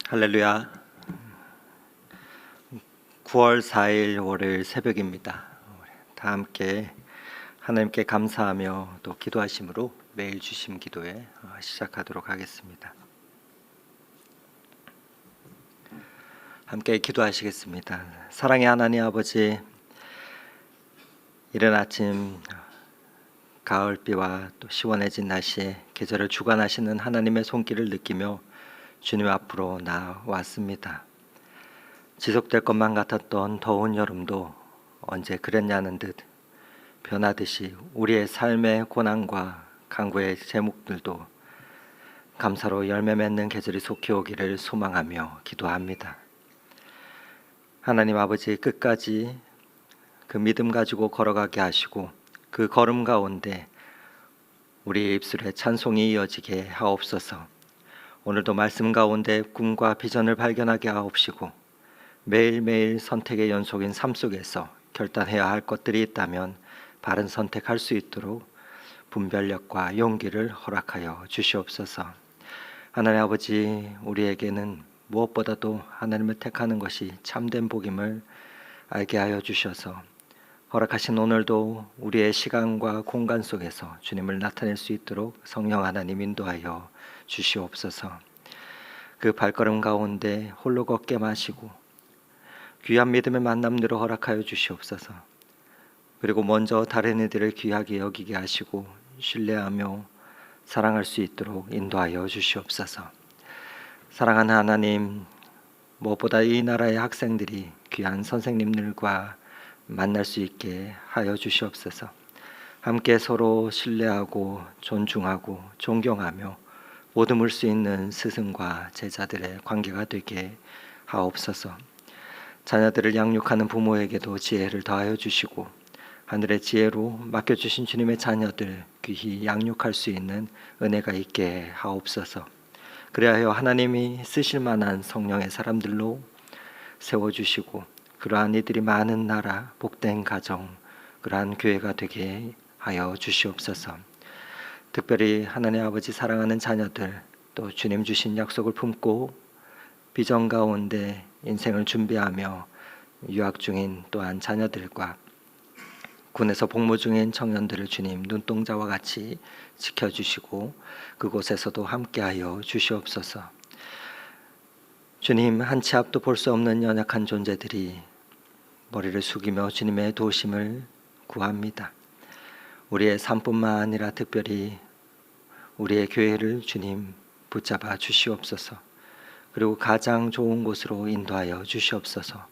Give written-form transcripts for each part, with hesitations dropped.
할렐루야. 9월 4일 월요일 새벽입니다. 다 함께 하나님께 감사하며 또 기도하심으로 매일 주심 기도회 시작하도록 하겠습니다. 함께 기도하시겠습니다. 사랑의 하나님 아버지, 이른 아침 가을비와 또 시원해진 날씨에 계절을 주관하시는 하나님의 손길을 느끼며 주님 앞으로 나왔습니다. 지속될 것만 같았던 더운 여름도 언제 그랬냐는 듯 변하듯이 우리의 삶의 고난과 간구의 제목들도 감사로 열매 맺는 계절이 속히 오기를 소망하며 기도합니다. 하나님 아버지, 끝까지 그 믿음 가지고 걸어가게 하시고 그 걸음 가운데 우리의 입술에 찬송이 이어지게 하옵소서. 오늘도 말씀 가운데 꿈과 비전을 발견하게 하옵시고 매일매일 선택의 연속인 삶 속에서 결단해야 할 것들이 있다면 바른 선택할 수 있도록 분별력과 용기를 허락하여 주시옵소서. 하나님 아버지, 우리에게는 무엇보다도 하나님을 택하는 것이 참된 복임을 알게 하여 주셔서 허락하신 오늘도 우리의 시간과 공간 속에서 주님을 나타낼 수 있도록 성령 하나님 인도하여 주시옵소서. 그 발걸음 가운데 홀로 걷게 마시고 귀한 믿음의 만남들을 허락하여 주시옵소서. 그리고 먼저 다른 이들을 귀하게 여기게 하시고 신뢰하며 사랑할 수 있도록 인도하여 주시옵소서. 사랑하는 하나님, 무엇보다 이 나라의 학생들이 귀한 선생님들과 만날 수 있게 하여 주시옵소서. 함께 서로 신뢰하고 존중하고 존경하며 보듬을 수 있는 스승과 제자들의 관계가 되게 하옵소서. 자녀들을 양육하는 부모에게도 지혜를 더하여 주시고 하늘의 지혜로 맡겨주신 주님의 자녀들 귀히 양육할 수 있는 은혜가 있게 하옵소서. 그리하여 하나님이 쓰실 만한 성령의 사람들로 세워주시고 그러한 이들이 많은 나라, 복된 가정, 그러한 교회가 되게 하여 주시옵소서. 특별히 하나님 아버지, 사랑하는 자녀들, 또 주님 주신 약속을 품고 비전 가운데 인생을 준비하며 유학 중인 또한 자녀들과 군에서 복무 중인 청년들을 주님 눈동자와 같이 지켜주시고 그곳에서도 함께하여 주시옵소서. 주님, 한 치 앞도 볼 수 없는 연약한 존재들이 머리를 숙이며 주님의 도우심을 구합니다. 우리의 삶뿐만 아니라 특별히 우리의 교회를 주님 붙잡아 주시옵소서. 그리고 가장 좋은 곳으로 인도하여 주시옵소서.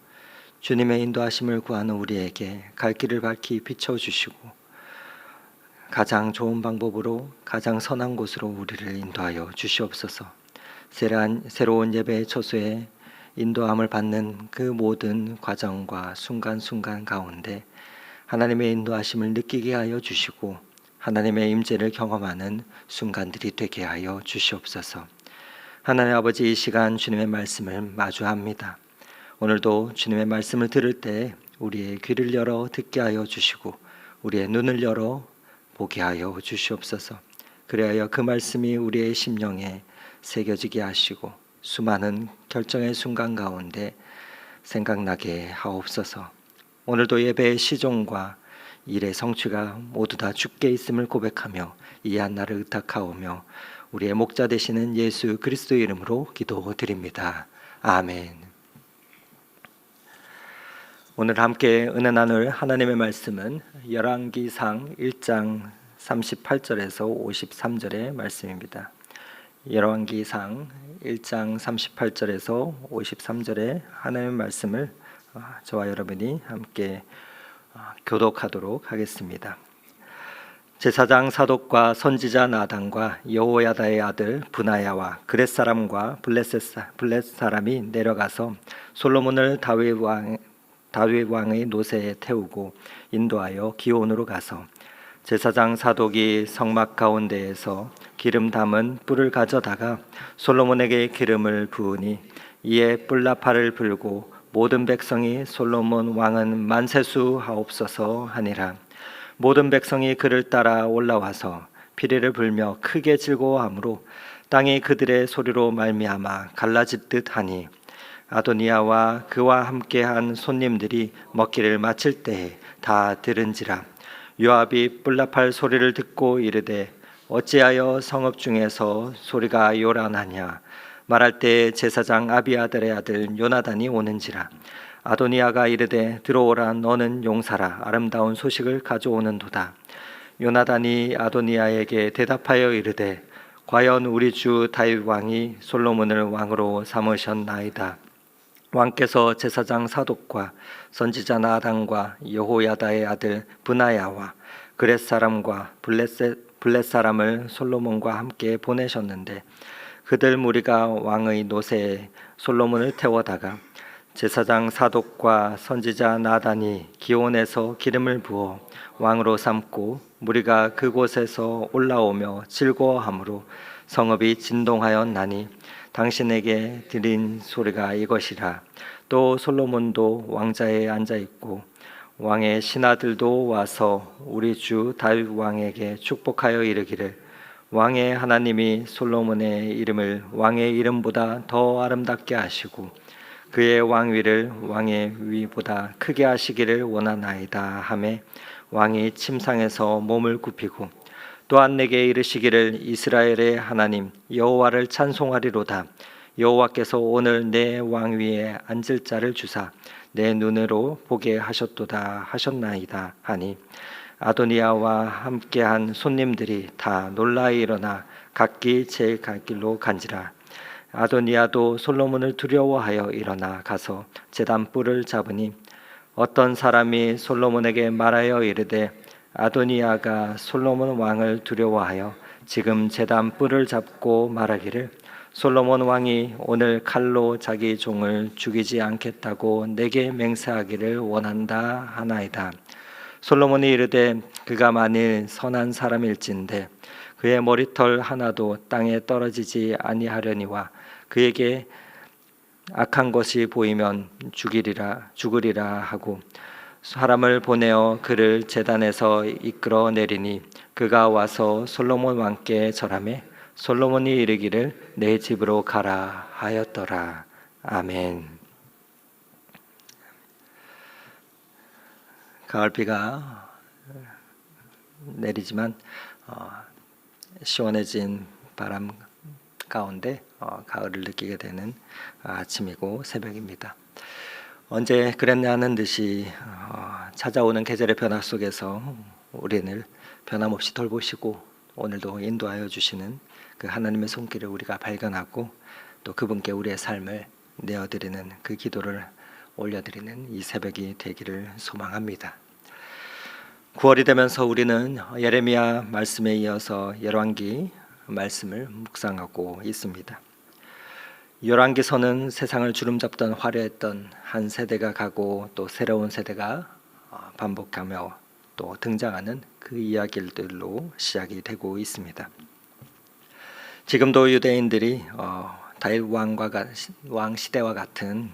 주님의 인도하심을 구하는 우리에게 갈 길을 밝히 비춰주시고 가장 좋은 방법으로 가장 선한 곳으로 우리를 인도하여 주시옵소서. 새로운 예배의 처소에 인도함을 받는 그 모든 과정과 순간순간 가운데 하나님의 인도하심을 느끼게 하여 주시고 하나님의 임재를 경험하는 순간들이 되게 하여 주시옵소서. 하나님 아버지, 이 시간 주님의 말씀을 마주합니다. 오늘도 주님의 말씀을 들을 때 우리의 귀를 열어 듣게 하여 주시고 우리의 눈을 열어 보게 하여 주시옵소서. 그리하여 그 말씀이 우리의 심령에 새겨지게 하시고 수많은 결정의 순간 가운데 생각나게 하옵소서. 오늘도 예배의 시종과 일의 성취가 모두 다 주께 있음을 고백하며 이 한날을 의탁하오며 우리의 목자 되시는 예수 그리스도의 이름으로 기도드립니다. 아멘. 오늘 함께 은혜 나눌 하나님의 말씀은 열왕기상 1장 38절에서 53절의 말씀입니다. 열왕기상 1장 38절에서 53절의 하나님의 말씀을 저와 여러분이 함께 교독하도록 하겠습니다. 제사장 사독과 선지자 나단과 여호야다의 아들 브나야와 그렛 사람과 블렛 사람이 내려가서 솔로몬을 다윗 왕의 노새에 태우고 인도하여 기온으로 가서 제사장 사독이 성막 가운데에서 기름 담은 뿔을 가져다가 솔로몬에게 기름을 부으니 이에 뿔나팔을 불고 모든 백성이 솔로몬 왕은 만세수하옵소서 하니라. 모든 백성이 그를 따라 올라와서 피리를 불며 크게 즐거워하므로 땅이 그들의 소리로 말미암아 갈라지듯 하니 아도니아와 그와 함께한 손님들이 먹기를 마칠 때에 다 들은지라. 요압이 뿔납할 소리를 듣고 이르되 어찌하여 성읍 중에서 소리가 요란하냐. 말할 때 제사장 아비아들의 아들 요나단이 오는지라. 아도니아가 이르되 들어오라. 너는 용사라. 아름다운 소식을 가져오는도다. 요나단이 아도니아에게 대답하여 이르되 과연 우리 주 다윗 왕이 솔로몬을 왕으로 삼으셨나이다. 왕께서 제사장 사독과 선지자 나단과 여호야다의 아들 브나야와 그렛 사람과 블렛 사람을 솔로몬과 함께 보내셨는데 그들 무리가 왕의 노새에 솔로몬을 태워다가 제사장 사독과 선지자 나단이 기온에서 기름을 부어 왕으로 삼고 무리가 그곳에서 올라오며 즐거워하므로 성읍이 진동하였나니 당신에게 드린 소리가 이것이라. 또 솔로몬도 왕자에 앉아 있고 왕의 신하들도 와서 우리 주 다윗 왕에게 축복하여 이르기를 왕의 하나님이 솔로몬의 이름을 왕의 이름보다 더 아름답게 하시고 그의 왕위를 왕의 위보다 크게 하시기를 원하나이다 하매 왕이 침상에서 몸을 굽히고 또한 내게 이르시기를 이스라엘의 하나님 여호와를 찬송하리로다. 여호와께서 오늘 내 왕위에 앉을 자를 주사 내 눈으로 보게 하셨도다 하셨나이다 하니 아도니아와 함께한 손님들이 다 놀라 일어나 각기 제 갈 길로 간지라. 아도니아도 솔로몬을 두려워하여 일어나 가서 제단 뿔을 잡으니 어떤 사람이 솔로몬에게 말하여 이르되 아도니아가 솔로몬 왕을 두려워하여 지금 제단 뿔을 잡고 말하기를 솔로몬 왕이 오늘 칼로 자기 종을 죽이지 않겠다고 내게 맹세하기를 원한다 하나이다. 솔로몬이 이르되 그가 만일 선한 사람일진데 그의 머리털 하나도 땅에 떨어지지 아니하려니와 그에게 악한 것이 보이면 죽으리라 하고 사람을 보내어 그를 제단에서 이끌어 내리니 그가 와서 솔로몬 왕께 절하매 솔로몬이 이르기를 내 집으로 가라 하였더라. 아멘. 가을비가 내리지만 시원해진 바람 가운데 가을을 느끼게 되는 아침이고 새벽입니다. 언제 그랬냐 하는 듯이 찾아오는 계절의 변화 속에서 우리를 변함없이 돌보시고 오늘도 인도하여 주시는 그 하나님의 손길을 우리가 발견하고 또 그분께 우리의 삶을 내어드리는 그 기도를 올려드리는 이 새벽이 되기를 소망합니다. 9월이 되면서 우리는 예레미야 말씀에 이어서 열왕기 말씀을 묵상하고 있습니다. 열왕기서는 세상을 주름잡던 화려했던 한 세대가 가고 또 새로운 세대가 반복하며 또 등장하는 그 이야기들로 시작이 되고 있습니다. 지금도 유대인들이 다윗 왕 시대와 같은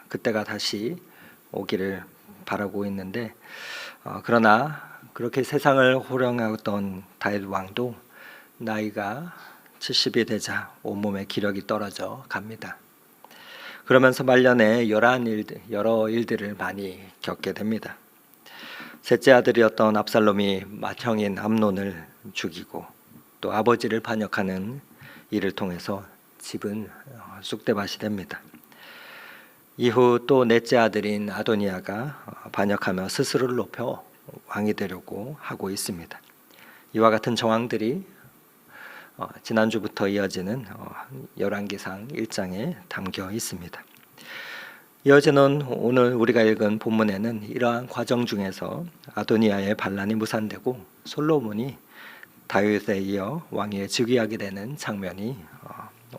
그때가 다시 오기를 바라고 있는데 그러나 그렇게 세상을 호령하던 다윗 왕도 나이가 70이 되자 온몸의 기력이 떨어져 갑니다. 그러면서 말년에 여러 일들을 많이 겪게 됩니다. 셋째 아들이었던 압살롬이 맏형인 암논을 죽이고 또 아버지를 반역하는 일을 통해서 집은 쑥대밭이 됩니다. 이후 또 넷째 아들인 아도니아가 반역하며 스스로를 높여 왕이 되려고 하고 있습니다. 이와 같은 정황들이 지난주부터 이어지는 열왕기상 1장에 담겨 있습니다. 이어지는 오늘 우리가 읽은 본문에는 이러한 과정 중에서 아도니아의 반란이 무산되고 솔로몬이 다윗에 이어 왕위에 즉위하게 되는 장면이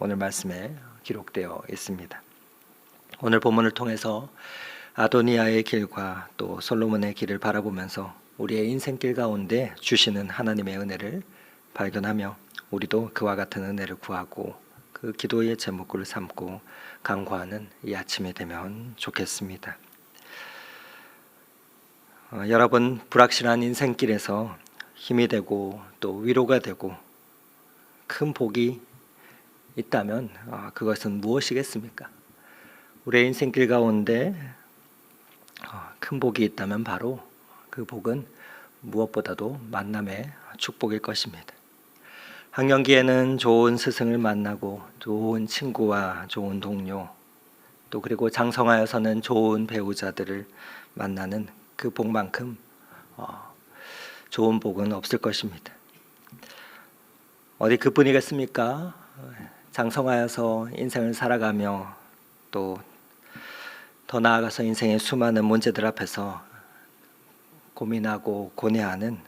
오늘 말씀에 기록되어 있습니다. 오늘 본문을 통해서 아도니아의 길과 또 솔로몬의 길을 바라보면서 우리의 인생길 가운데 주시는 하나님의 은혜를 발견하며 우리도 그와 같은 은혜를 구하고 그 기도의 제목을 삼고 간구하는 이 아침이 되면 좋겠습니다. 여러분, 불확실한 인생길에서 힘이 되고 또 위로가 되고 큰 복이 있다면 그것은 무엇이겠습니까? 우리의 인생길 가운데 큰 복이 있다면 바로 그 복은 무엇보다도 만남의 축복일 것입니다. 학년기에는 좋은 스승을 만나고 좋은 친구와 좋은 동료, 또 그리고 장성하여서는 좋은 배우자들을 만나는 그 복만큼 좋은 복은 없을 것입니다. 어디 그뿐이겠습니까? 장성하여서 인생을 살아가며 또 더 나아가서 인생의 수많은 문제들 앞에서 고민하고 고뇌하는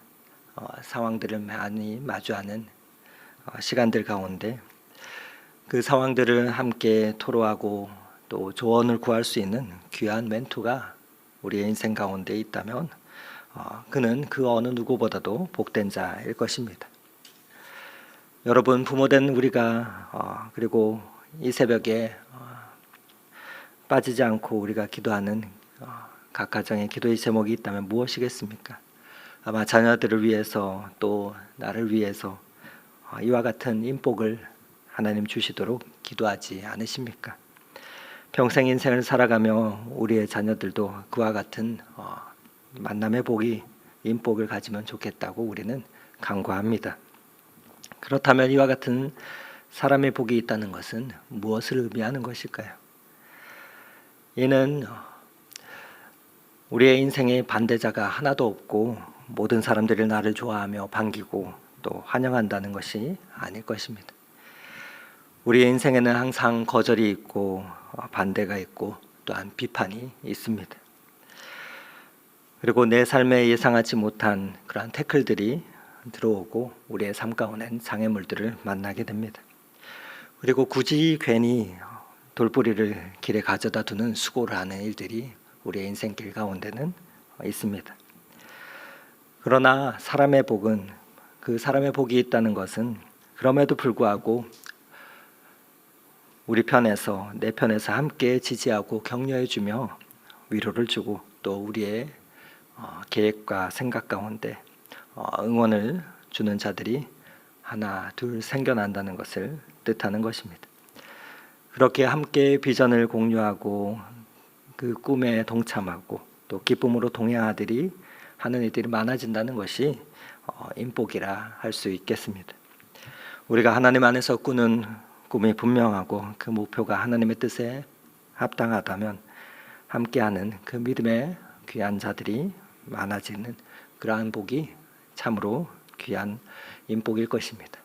상황들을 많이 마주하는 시간들 가운데 그 상황들을 함께 토로하고 또 조언을 구할 수 있는 귀한 멘토가 우리의 인생 가운데 있다면 그는 그 어느 누구보다도 복된 자일 것입니다. 여러분, 부모된 우리가 그리고 이 새벽에 빠지지 않고 우리가 기도하는 각 가정의 기도의 제목이 있다면 무엇이겠습니까? 아마 자녀들을 위해서 또 나를 위해서 이와 같은 인복을 하나님 주시도록 기도하지 않으십니까? 평생 인생을 살아가며 우리의 자녀들도 그와 같은 만남의 복이 인복을 가지면 좋겠다고 우리는 간구합니다. 그렇다면 이와 같은 사람의 복이 있다는 것은 무엇을 의미하는 것일까요? 이는 우리의 인생에 반대자가 하나도 없고 모든 사람들이 나를 좋아하며 반기고 또 환영한다는 것이 아닐 것입니다. 우리의 인생에는 항상 거절이 있고 반대가 있고 또한 비판이 있습니다. 그리고 내 삶에 예상하지 못한 그러한 태클들이 들어오고 우리의 삶 가운데는 장애물들을 만나게 됩니다. 그리고 굳이 괜히 돌부리를 길에 가져다 두는 수고를 하는 일들이 우리의 인생길 가운데는 있습니다. 그러나 사람의 복은 그 사람의 복이 있다는 것은 그럼에도 불구하고 우리 편에서 내 편에서 함께 지지하고 격려해주며 위로를 주고 또 우리의 계획과 생각 가운데 응원을 주는 자들이 하나 둘 생겨난다는 것을 뜻하는 것입니다. 그렇게 함께 비전을 공유하고 그 꿈에 동참하고 또 기쁨으로 동행하들이 하는 이들이 많아진다는 것이 인복이라 할 수 있겠습니다. 우리가 하나님 안에서 꾸는 꿈이 분명하고 그 목표가 하나님의 뜻에 합당하다면 함께하는 그 믿음의 귀한 자들이 많아지는 그러한 복이 참으로 귀한 인복일 것입니다.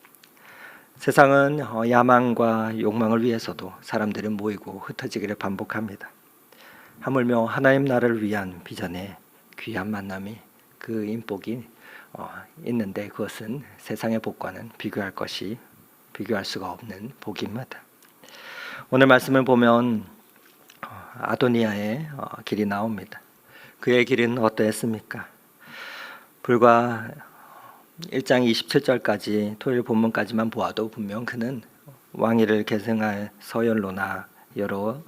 세상은 야망과 욕망을 위해서도 사람들은 모이고 흩어지기를 반복합니다. 하물며 하나님 나라를 위한 비전의 귀한 만남이 그 인복이 있는데 그것은 세상의 복과는 비교할 수가 없는 복입니다. 오늘 말씀을 보면 아도니아의 길이 나옵니다. 그의 길은 어떠했습니까? 불과 1장 27절까지 토요일 본문까지만 보아도 분명 그는 왕위를 계승할 서열로나 여러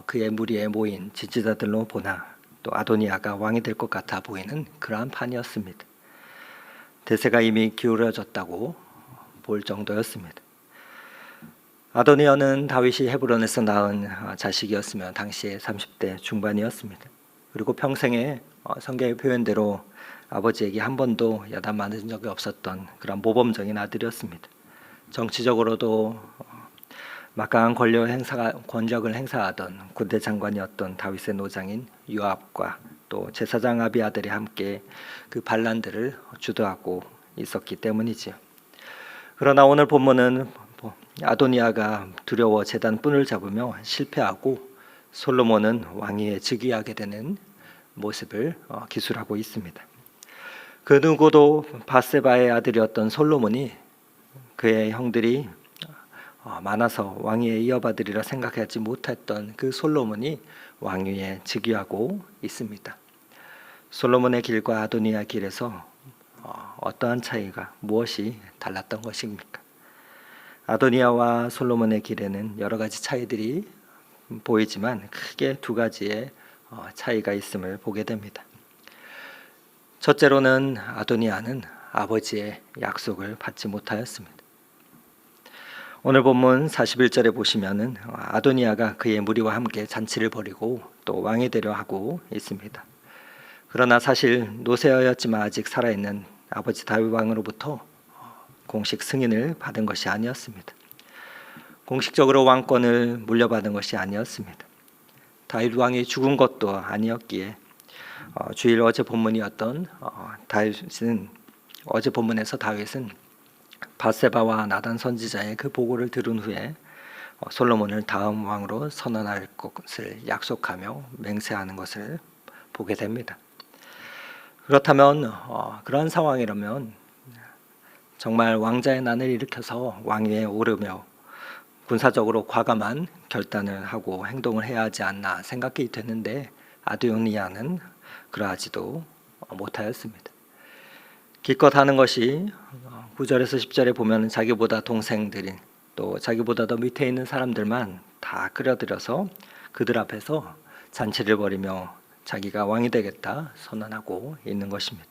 그의 무리에 모인 지지자들로 보나 또 아도니아가 왕이 될 것 같아 보이는 그러한 판이었습니다. 대세가 이미 기울어졌다고 볼 정도였습니다. 아도니아는 다윗이 헤브론에서 낳은 자식이었으며 당시에 30대 중반이었습니다. 그리고 평생에 성경의 표현대로 아버지에게 한 번도 야단 맞은 적이 없었던 그런 모범적인 아들이었습니다. 정치적으로도 막강한 권력을 행사하던 군대 장관이었던 다윗의 노장인 요압과 또 제사장 아비아들이 함께 그 반란들을 주도하고 있었기 때문이지요. 그러나 오늘 본문은 아도니아가 두려워 제단 뿔을 잡으며 실패하고 솔로몬은 왕위에 즉위하게 되는 모습을 기술하고 있습니다. 그 누구도 바세바의 아들이었던 솔로몬이 그의 형들이 많아서 왕위에 이어받으리라 생각하지 못했던 그 솔로몬이 왕위에 즉위하고 있습니다. 솔로몬의 길과 아도니아 길에서 어떠한 차이가 무엇이 달랐던 것입니까? 아도니아와 솔로몬의 길에는 여러 가지 차이들이 보이지만 크게 두 가지의 차이가 있음을 보게 됩니다. 첫째로는 아도니아는 아버지의 약속을 받지 못하였습니다. 오늘 본문 41절에 보시면은 아도니아가 그의 무리와 함께 잔치를 벌이고 또 왕이 되려 하고 있습니다. 그러나 사실 노쇠하였지만 아직 살아있는 아버지 다윗 왕으로부터 공식 승인을 받은 것이 아니었습니다. 공식적으로 왕권을 물려받은 것이 아니었습니다. 다윗 왕이 죽은 것도 아니었기에 주일 어제 본문이었던 다윗은 어제 본문에서 다윗은 밧세바와 나단 선지자의 그 보고를 들은 후에 솔로몬을 다음 왕으로 선언할 것을 약속하며 맹세하는 것을 보게 됩니다. 그렇다면 그러한 상황이라면 정말 왕자의 난을 일으켜서 왕위에 오르며 군사적으로 과감한 결단을 하고 행동을 해야 하지 않나 생각이 되는데 아도니아는 그러하지도 못하였습니다. 기껏 하는 것이 9절에서 10절에 보면 자기보다 동생들인 또 자기보다 더 밑에 있는 사람들만 다 끌어들여서 그들 앞에서 잔치를 벌이며 자기가 왕이 되겠다 선언하고 있는 것입니다.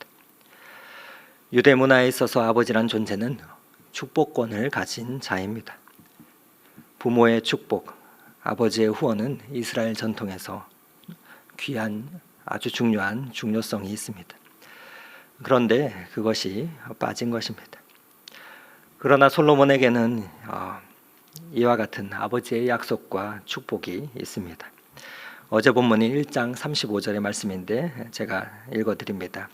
유대 문화에 있어서 아버지란 존재는 축복권을 가진 자입니다. 부모의 축복, 아버지의 후원은 이스라엘 전통에서 귀한 아주 중요한 중요성이 있습니다. 그런데 그것이 빠진 것입니다. 그러나 솔로몬에게는 이와 같은 아버지의 약속과 축복이 있습니다. 어제 본문이 1장 35절의 말씀인데 제가 읽어드립니다.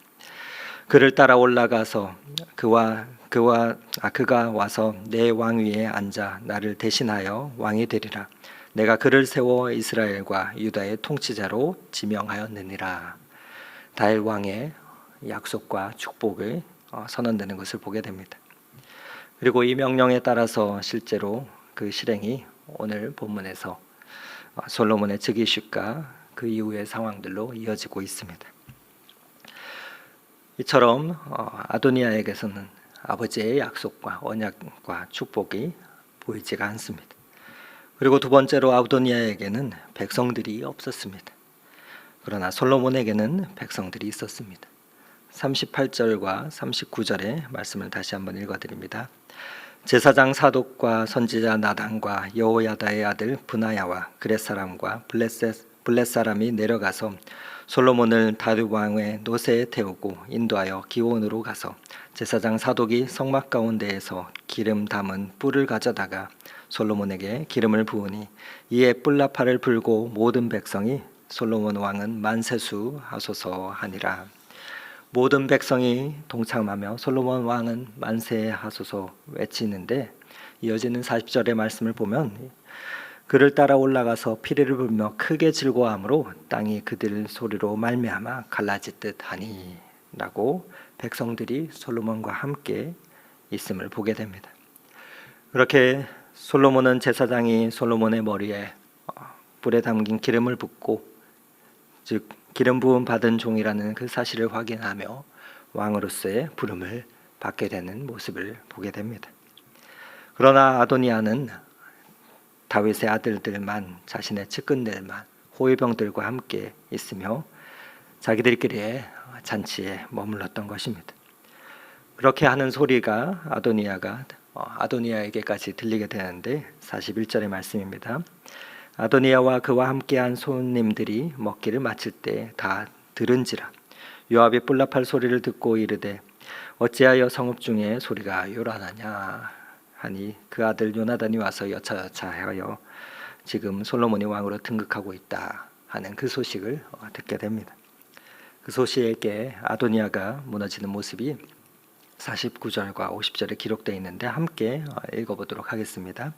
그를 따라 올라가서 그가 와서 내 왕위에 앉아 나를 대신하여 왕이 되리라. 내가 그를 세워 이스라엘과 유다의 통치자로 지명하였느니라. 다윗 왕의 약속과 축복을 선언되는 것을 보게 됩니다. 그리고 이 명령에 따라서 실제로 그 실행이 오늘 본문에서 솔로몬의 즉위식과 그 이후의 상황들로 이어지고 있습니다. 이처럼 아도니아에게서는 아버지의 약속과 언약과 축복이 보이지가 않습니다. 그리고 두 번째로 아도니아에게는 백성들이 없었습니다. 그러나 솔로몬에게는 백성들이 있었습니다. 38절과 39절의 말씀을 다시 한번 읽어드립니다. 제사장 사독과 선지자 나단과 여호야다의 아들 브나야와 그렛 사람과 블렛 사람이 내려가서 솔로몬을 다윗 왕의 노새에 태우고 인도하여 기온으로 가서 제사장 사독이 성막 가운데에서 기름 담은 뿔을 가져다가 솔로몬에게 기름을 부으니 이에 뿔나팔을 불고 모든 백성이 솔로몬 왕은 만세수 하소서 하니라. 모든 백성이 동참하며 솔로몬 왕은 만세하소서 외치는데 이어지는 40절의 말씀을 보면 그를 따라 올라가서 피리를 불며 크게 즐거워하므로 땅이 그들 소리로 말미암아 갈라지듯 하니 라고 백성들이 솔로몬과 함께 있음을 보게 됩니다. 그렇게 솔로몬은 제사장이 솔로몬의 머리에 불에 담긴 기름을 붓고 즉 기름 부음 받은 종이라는 그 사실을 확인하며 왕으로서의 부름을 받게 되는 모습을 보게 됩니다. 그러나 아도니아는 다윗의 아들들만 자신의 측근들만 호위병들과 함께 있으며 자기들끼리의 잔치에 머물렀던 것입니다. 그렇게 하는 소리가 아도니아에게까지 들리게 되는데 41절의 말씀입니다. 아도니아와 그와 함께한 손님들이 먹기를 마칠 때 다 들은지라 요압이 뿔나팔 소리를 듣고 이르되 어찌하여 성읍 중에 소리가 요란하냐 하니 그 아들 요나단이 와서 여차여차하여 지금 솔로몬이 왕으로 등극하고 있다 하는 그 소식을 듣게 됩니다. 그 소식에 아도니아가 무너지는 모습이 49절과 50절에 기록되어 있는데 함께 읽어보도록 하겠습니다.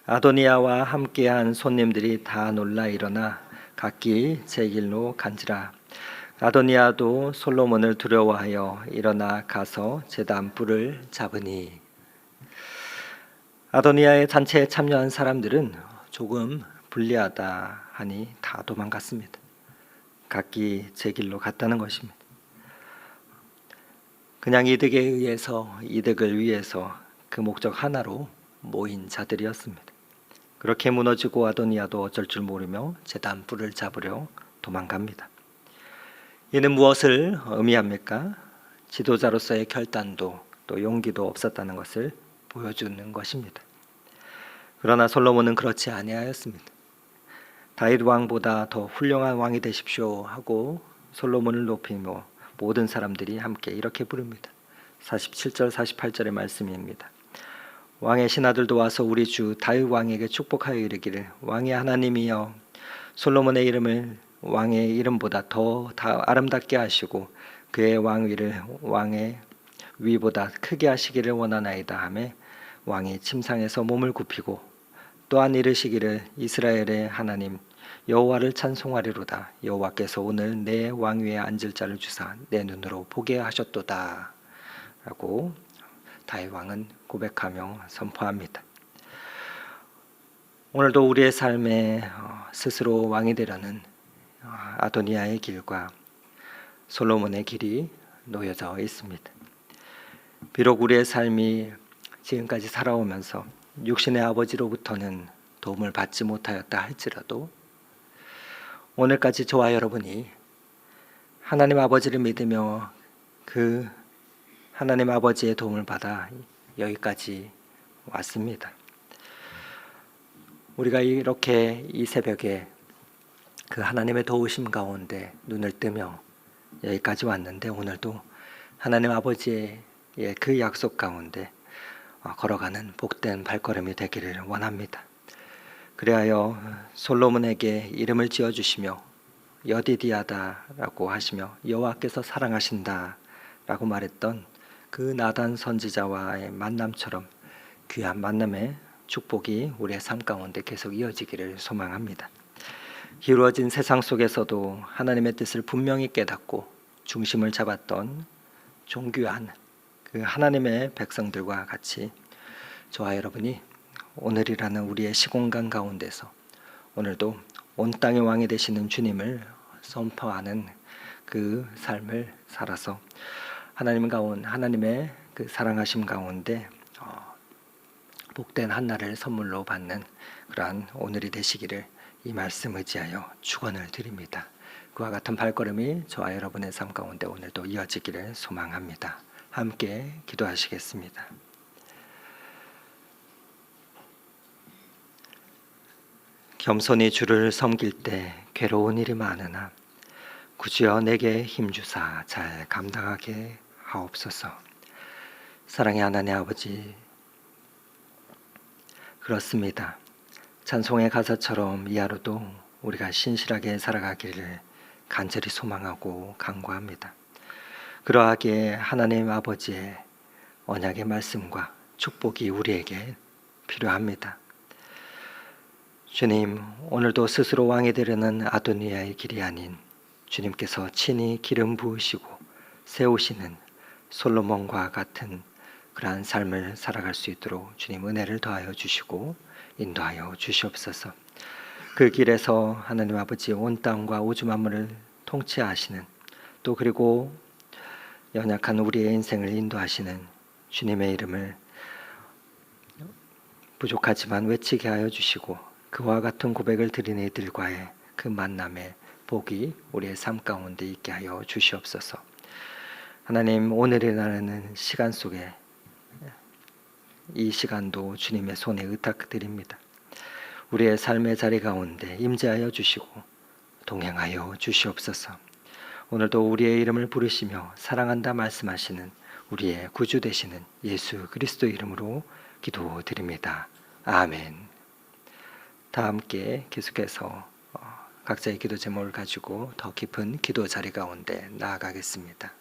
아도니아와 함께한 손님들이 다 놀라 일어나 각기 제 길로 간지라. 아도니아도 솔로몬을 두려워하여 일어나 가서 제단 뿔을 잡으니. 아도니아의 잔치에 참여한 사람들은 조금 불리하다 하니 다 도망갔습니다. 각기 제 길로 갔다는 것입니다. 그냥 이득을 위해서 그 목적 하나로 모인 자들이었습니다. 그렇게 무너지고 아도니아도 어쩔 줄 모르며 제단 뿔을 잡으려 도망갑니다. 이는 무엇을 의미합니까? 지도자로서의 결단도 또 용기도 없었다는 것을 보여주는 것입니다. 그러나 솔로몬은 그렇지 아니하였습니다. 다윗 왕보다 더 훌륭한 왕이 되십시오 하고 솔로몬을 높이며 모든 사람들이 함께 이렇게 부릅니다. 47절 48절의 말씀입니다. 왕의 신하들도 와서 우리 주 다윗 왕에게 축복하여 이르기를 왕의 하나님이여 솔로몬의 이름을 왕의 이름보다 더 아름답게 하시고 그의 왕위를 왕의 위보다 크게 하시기를 원하나이다 하매 왕이 침상에서 몸을 굽히고 또한 이르시기를 이스라엘의 하나님 여호와를 찬송하리로다. 여호와께서 오늘 내 왕위에 앉을 자를 주사 내 눈으로 보게 하셨도다 라고 다윗 왕은 고백하며 선포합니다. 오늘도 우리의 삶에 스스로 왕이 되려는 아도니아의 길과 솔로몬의 길이 놓여져 있습니다. 비록 우리의 삶이 지금까지 살아오면서 육신의 아버지로부터는 도움을 받지 못하였다 할지라도 오늘까지 저와 여러분이 하나님 아버지를 믿으며 그 하나님 아버지의 도움을 받아 여기까지 왔습니다. 우리가 이렇게 이 새벽에 그 하나님의 도우심 가운데 눈을 뜨며 여기까지 왔는데 오늘도 하나님 아버지의 그 약속 가운데 걸어가는 복된 발걸음이 되기를 원합니다. 그리하여 솔로몬에게 이름을 지어주시며 여디디아다라고 하시며 여호와께서 사랑하신다라고 말했던 그 나단 선지자와의 만남처럼 귀한 만남의 축복이 우리의 삶 가운데 계속 이어지기를 소망합니다. 기울어진 세상 속에서도 하나님의 뜻을 분명히 깨닫고 중심을 잡았던 존귀한 그 하나님의 백성들과 같이 저와 여러분이 오늘이라는 우리의 시공간 가운데서 오늘도 온 땅의 왕이 되시는 주님을 선포하는 그 삶을 살아서 하나님의 그 사랑하심 가운데 복된 한날을 선물로 받는 그러한 오늘이 되시기를 이 말씀 의지하여 축원을 드립니다. 그와 같은 발걸음이 저와 여러분의 삶 가운데 오늘도 이어지기를 소망합니다. 함께 기도하시겠습니다. 겸손히 주를 섬길 때 괴로운 일이 많으나 구주여 내게 힘주사 잘 감당하게 하옵소서. 사랑의 하나님 아버지, 그렇습니다. 찬송의 가사처럼 이 하루도 우리가 신실하게 살아가기를 간절히 소망하고 간구합니다. 그러하게 하나님 아버지의 언약의 말씀과 축복이 우리에게 필요합니다. 주님, 오늘도 스스로 왕이 되려는 아도니아의 길이 아닌 주님께서 친히 기름 부으시고 세우시는 솔로몬과 같은 그러한 삶을 살아갈 수 있도록 주님 은혜를 더하여 주시고 인도하여 주시옵소서. 그 길에서 하나님 아버지 온 땅과 우주 만물을 통치하시는 또 그리고 연약한 우리의 인생을 인도하시는 주님의 이름을 부족하지만 외치게 하여 주시고 그와 같은 고백을 드리는 이들과의 그 만남의 복이 우리의 삶 가운데 있게 하여 주시옵소서. 하나님, 오늘이라는 시간 속에 이 시간도 주님의 손에 의탁드립니다. 우리의 삶의 자리 가운데 임재하여 주시고 동행하여 주시옵소서. 오늘도 우리의 이름을 부르시며 사랑한다 말씀하시는 우리의 구주 되시는 예수 그리스도 이름으로 기도드립니다. 아멘. 다 함께 계속해서 각자의 기도 제목을 가지고 더 깊은 기도 자리 가운데 나아가겠습니다.